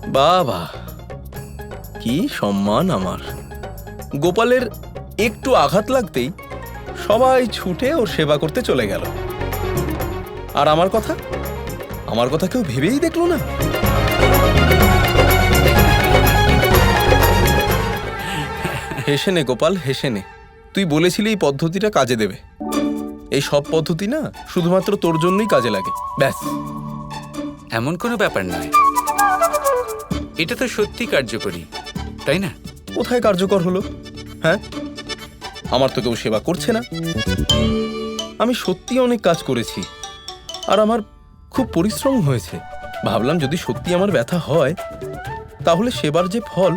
বাবা, কি সম্মান আমার! গোপালের একটু আঘাত লাগতেই সবাই ছুটে ওর সেবা করতে চলে গেল। আর আমার কথা কেউ ভেবেই দেখলো না। হেসে নে গোপাল, হেসে নে। তুই বলেছিলি এই পদ্ধতিটা কাজে দেবে। এই সব পদ্ধতি না শুধুমাত্র তোর জন্যই কাজে লাগে, ব্যাস। এমন কোনো ব্যাপার নয়, এটা তো সত্যি কার্যকরী, তাই না? কোথায় কার্যকর হলো? হ্যাঁ, আমার তো কেউ সেবা করছে না। আমি সত্যি অনেক কাজ করেছি, আর আমার খুব পরিশ্রম হয়েছে। ভাবলাম যদি সত্যি আমার ব্যথা হয়, তাহলে সেবার যে ফল,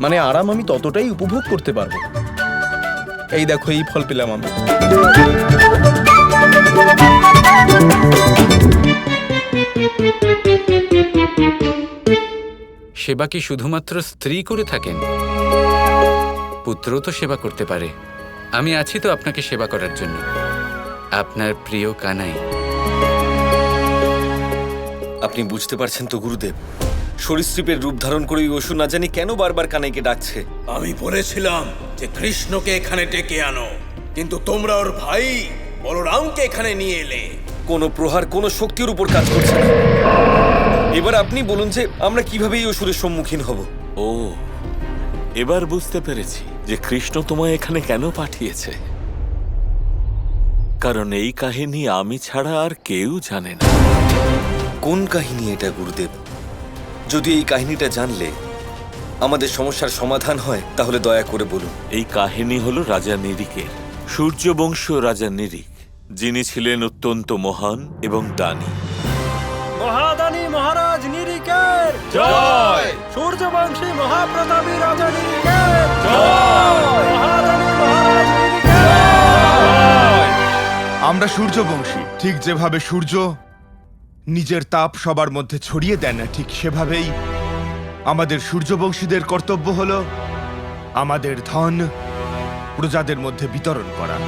মানে আরাম, আমি ততটাই উপভোগ করতে পারবো। এই দেখো, এই ফল পেলাম আমি। সেবা কি শুধুমাত্র স্ত্রী করে থাকেন? পুত্র তো সেবা করতে পারে। আমি আছি তো আপনাকে সেবা করার জন্য, আপনার প্রিয় কানাই। আপনি বুঝতে পারছেন তো গুরুদেব, সরীসৃপের রূপ ধারণ করে ওই অসুর না জানি কেন বারবার কানাইকে ডাকছে। আমি বলেছিলাম যে কৃষ্ণকে এখানে ডেকে আনো, কিন্তু তোমরা ওর ভাই বলরামকে এখানে নিয়ে এলে। কোনো প্রহার, কোনো শক্তির উপর কাজ করছে না। এবার আপনি বলুন যে আমরা কিভাবে এই অসুরের সম্মুখীন হব? ও, এবার বুঝতে পেরেছি যে কৃষ্ণ তোমায় এখানে কেন পাঠিয়েছে। কারণ এই কাহিনী আমি ছাড়া আর কেউ জানে না। কোন কাহিনী এটা গুরুদেব? যদি এই কাহিনীটা জানলে আমাদের সমস্যার সমাধান হয়, তাহলে দয়া করে বলুন। এই কাহিনী হলো রাজা নিরিকের, সূর্যবংশীয় রাজা নিরিক, যিনি ছিলেন অত্যন্ত মহান এবং দানী। মহাদানী মহারাজ নিরিকের জয়! সূর্যবংশী মহাপ্রতাপী রাজা নিরিকের জয়! মহাদানী মহারাজ নিরিকের জয়! আমরা সূর্যবংশী। ঠিক যেভাবে সূর্য নিজের তাপ সবার মধ্যে ছড়িয়ে দেন, ঠিক সেভাবেই আমাদের সূর্যবংশীদের কর্তব্য হলো আমাদের ধন প্রজাদের মধ্যে বিতরণ করা।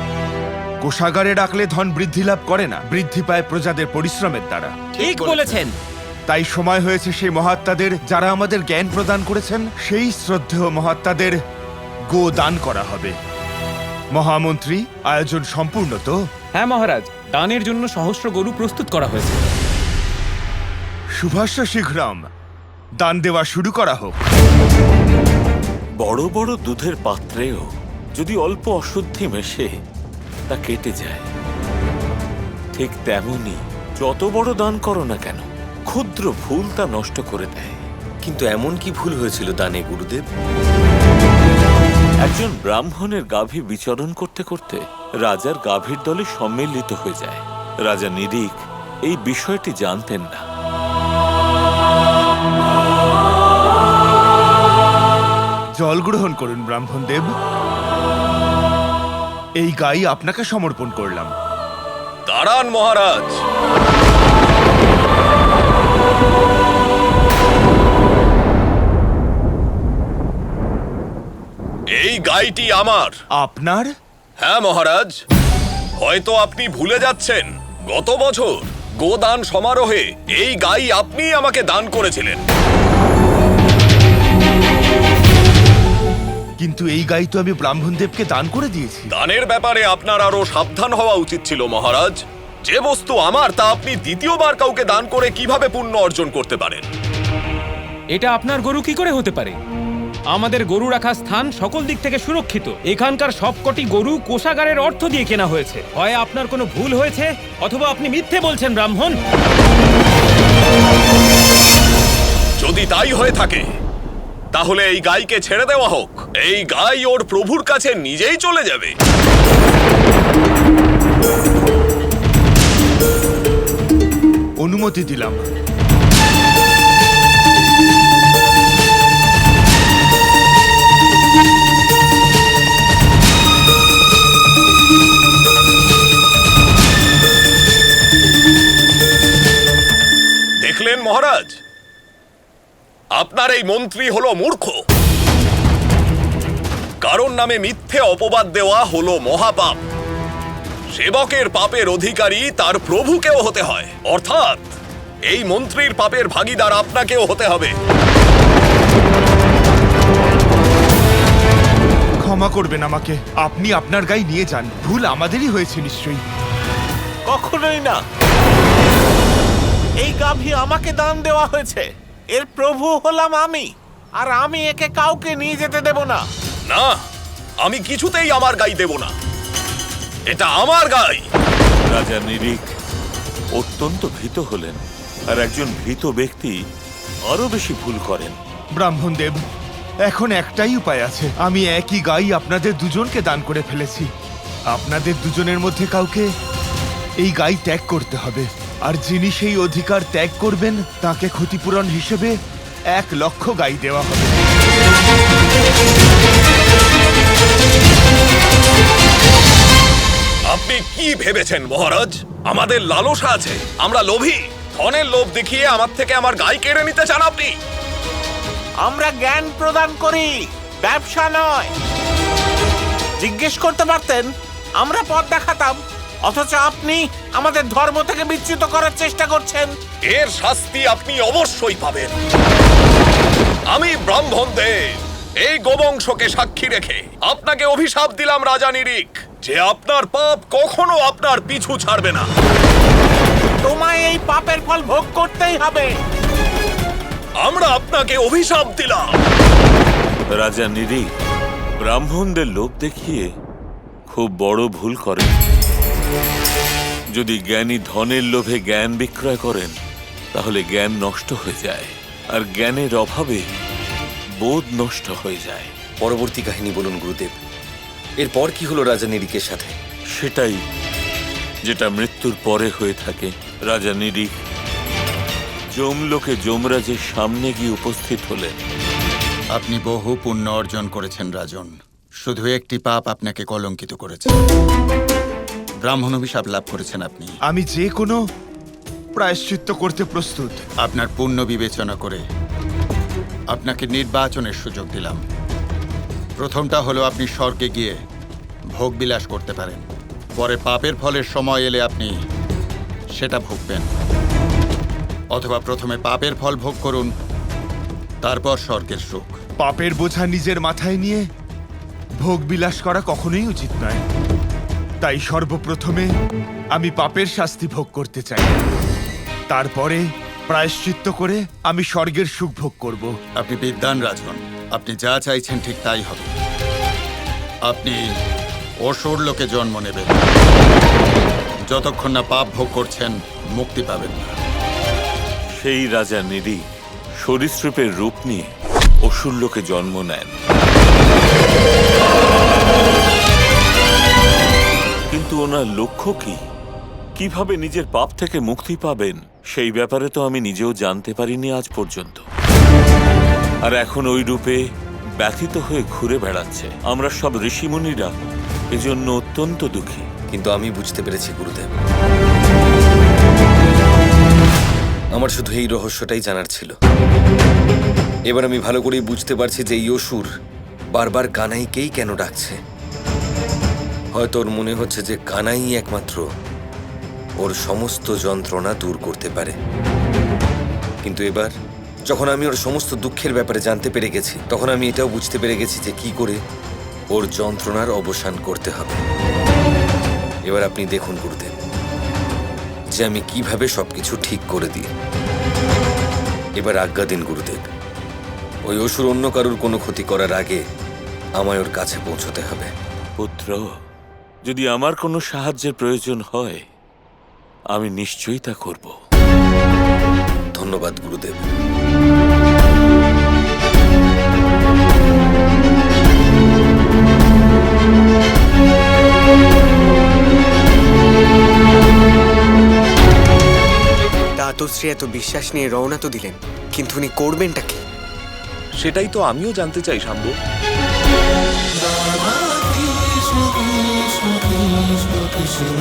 কোষাগারে রাখলে ধন বৃদ্ধি লাভ করে না, বৃদ্ধি পায় প্রজাদের পরিশ্রমের দ্বারা। ঠিক বলেছেন। তাই সময় হয়েছে সেই মহাত্মাদের, যারা আমাদের জ্ঞান প্রদান করেছেন, সেই শ্রদ্ধেয় মহাত্মাদের গো দান করা হবে। মহামন্ত্রী, আয়োজন সম্পূর্ণ তো? হ্যাঁ মহারাজ, দানের জন্য সহস্র গরু প্রস্তুত করা হয়েছে। শুভাস্য শীঘ্রম, দান দেওয়া শুরু করা হোক। বড় বড় দুধের পাত্রেও যদি অল্প অশুদ্ধি মেশে তা কেটে যায়, ঠিক তেমনি যত বড় দান করো না কেন, ক্ষুদ্র ভুল তা নষ্ট করে দেয়। কিন্তু এমন কি ভুল হয়েছিল দানে গুরুদেব? একজন ব্রাহ্মণের গাভী বিচরণ করতে করতে রাজার গাভীর দলে সম্মিলিত হয়ে যায়। রাজা নিরিক এই বিষয়টি জানতেন না। জল গ্রহণ করুন ব্রাহ্মণ দেব। এই গাই আপনাকে সমর্পণ করলাম। দাঁড়ান মহারাজ, এই গাইটি আমার। আপনার? হ্যাঁ মহারাজ, হয়তো আপনি ভুলে যাচ্ছেন, গত বছর গোদান সমারোহে এই গাই আপনি আমাকে দান করেছিলেন। কিন্তু এই গাই তো আমি ব্রাহ্মণ দেবকে দান করে দিয়েছি। দানের ব্যাপারে আপনার আরো সাবধান হওয়া উচিত ছিল মহারাজ। যে বস্তু আমার তা আপনি দ্বিতীয়বার কাউকে দান করে কিভাবে পুণ্য অর্জন করতে পারেন? এটা আপনার গরু কি করে হতে পারে? আমাদের গরু রাখার স্থান সকল দিক থেকে সুরক্ষিত। এখানকার সবকটি গরু কোষাগারের অর্থ দিয়ে কেনা হয়েছে। হয় আপনার কোনো ভুল হয়েছে, অথবা আপনি মিথ্যে বলছেন ব্রাহ্মণ। যদি তাই হয়ে থাকে, তাহলে এই গাইকে ছেড়ে দেওয়া হোক। এই গাই ওর প্রভুর কাছে নিজেই চলে যাবে। অনুমতি দিলাম। দেখলেন মহারাজ, আপনার এই মন্ত্রী হলো মূর্খ। কারণ নামে মিথ্যে অপবাদ দেওয়া হলো মহাপাপ। সেবকের পাপের অধিকারী তার প্রভুকেও হতে হয়। অর্থাৎ এই মন্ত্রীর পাপের ভাগীদার আপনাকেও হতে হবে। ক্ষমা করবেন আমাকে, আপনি আপনার গাই নিয়ে যান, ভুল আমাদেরই হয়েছে নিশ্চয়ই। কখনোই না। এই গাভী আমাকে দান দেওয়া হয়েছে, এর প্রভু হলাম আমি, আর আমি একে কাউকে নিয়ে যেতে দেব না। না, আমি কিছুতেই আমার গাই দেব না, এটা আমার গাই। রাজা নিরিখ অত্যন্ত ভীত হলেন, আর একজন ভীত ব্যক্তি আরো বেশি ভুল করেন। ব্রাহ্মণ দেব, এখন একটাই উপায় আছে, আমি একই গাই আপনাদের দুজনকে দান করে ফেলেছি। আপনাদের দুজনের মধ্যে কাউকে এই গাই ত্যাগ করতে হবে, আর যিনি সেই অধিকার ত্যাগ করবেন তাকে ক্ষতিপূরণ হিসেবে 1,00,000 গাই দেওয়া হবে। আপনি কি ভেবেছেন মহারাজ, আমাদের লালসা আছে, আমরা লোভী? ধনের লোভ দেখিয়ে আমার থেকে আমার গাই কেড়ে নিতে চান আপনি? আমরা জ্ঞান প্রদান করি, ব্যবসা নয়। জিজ্ঞেস করতে পারতেন, আমরা পথ দেখাতাম, অথচ আপনি আমাদের ধর্ম থেকে বিচ্যুত করার চেষ্টা করছেন। এর শাস্তি আপনি অবশ্যই পাবেন। আমি ব্রাহ্মণ দেব এই গোবংশকে সাক্ষী রেখে আপনাকে অভিশাপ দিলাম রাজা নিরিখ, যে আপনার পাপ কখনো আপনার পিছু ছাড়বে না। তোমায় এই পাপের ফল ভোগ করতেই হবে। আমরা আপনাকে অভিশাপ দিলাম। রাজা নিরিখ ব্রাহ্মণদের লোভ দেখিয়ে খুব বড় ভুল করেন। যদি জ্ঞানী ধনের লোভে জ্ঞান বিক্রয় করেন, তাহলে জ্ঞান নষ্ট হয়ে যায়, আর জ্ঞানের অভাবে বোধ নষ্ট হয়ে যায়। পরবর্তী কাহিনী বলুন গুরুদেব, এরপর কি হলো রাজা নিরিখের সাথে? সেটাই যেটা মৃত্যুর পরে হয়ে থাকে। রাজা নিরিখ যমলোকে যমরাজের সামনে গিয়ে উপস্থিত হলেন। আপনি বহু পুণ্য অর্জন করেছেন রাজন, শুধু একটি পাপ আপনাকে কলঙ্কিত করেছে। ব্রাহ্মণ অভিশাপ লাভ করেছেন আপনি। আমি যে কোনো প্রায়শ্চিত্ত করতে প্রস্তুত। আপনার পুণ্য বিবেচনা করে আপনাকে নির্বাচনের সুযোগ দিলাম। প্রথমটা হলো আপনি স্বর্গে গিয়ে ভোগ বিলাস করতে পারেন, পরে পাপের ফলের সময় এলে আপনি সেটা ভুগবেন। অথবা প্রথমে পাপের ফল ভোগ করুন, তারপর স্বর্গের সুখ। পাপের বোঝা নিজের মাথায় নিয়ে ভোগ বিলাস করা কখনোই উচিত নয়, তাই সর্বপ্রথমে আমি পাপের শাস্তি ভোগ করতে চাই, তারপরে প্রায়শ্চিত্ত করে আমি স্বর্গের সুখ ভোগ করব। আপনি বিদ্বান রাজন, আপনি যা চাইছেন ঠিক তাই হবে। আপনি অসুর লোকে জন্ম নেবেন, যতক্ষণ না পাপ ভোগ করছেন মুক্তি পাবেন না। সেই রাজা নিরিখ সরীসৃপের রূপ নিয়ে অসুর লোকে জন্ম নেন, কিন্তু ওনার লক্ষ্য কি? কিভাবে নিজের পাপ থেকে মুক্তি পাবেন সেই ব্যাপারে তো আমি নিজেও জানতে পারিনি আজ পর্যন্ত। আর এখন ওই রূপে ব্যথিত হয়ে ঘুরে বেড়াচ্ছে। আমরা সব ঋষিমুনিরা এজন্য অত্যন্ত দুঃখী। কিন্তু আমি বুঝতে পেরেছি গুরুদেব, আমার শুধু এই রহস্যটাই জানার ছিল। এবার আমি ভালো করেই বুঝতে পারছি যে এই অসুর বারবার কানাইকেই কেন ডাকছে। হয়তো ওর মনে হচ্ছে যে কানাই একমাত্র ওর সমস্ত যন্ত্রণা দূর করতে পারে। কিন্তু এবার যখন আমি ওর সমস্ত দুঃখের ব্যাপারে জানতে পেরে গেছি, তখন আমি এটাও বুঝতে পেরে গেছি যে কি করে ওর যন্ত্রণার অবসান করতে হবে। এবার আপনি দেখুন গুরুদেব, যে আমি কিভাবে সবকিছু ঠিক করে দিই। এবার আজ্ঞা দিন গুরুদেব, ওই অসুর অন্য কারুর কোনো ক্ষতি করার আগে আমায় ওর কাছে পৌঁছতে হবে। পুত্র, যদি আমার কোনো সাহায্যের প্রয়োজন হয় আমি নিশ্চয়ই তা করব। ধন্যবাদ গুরুদেব। দাতুশ্রী এত বিশ্বাস নিয়ে রওনা তো দিলেন, কিন্তু উনি করবেনটা কি? সেটাই তো আমিও জানতে চাই শাম্বু। কৃষ্ণ কৃষ্ণ কৃষ্ণ কৃষ্ণ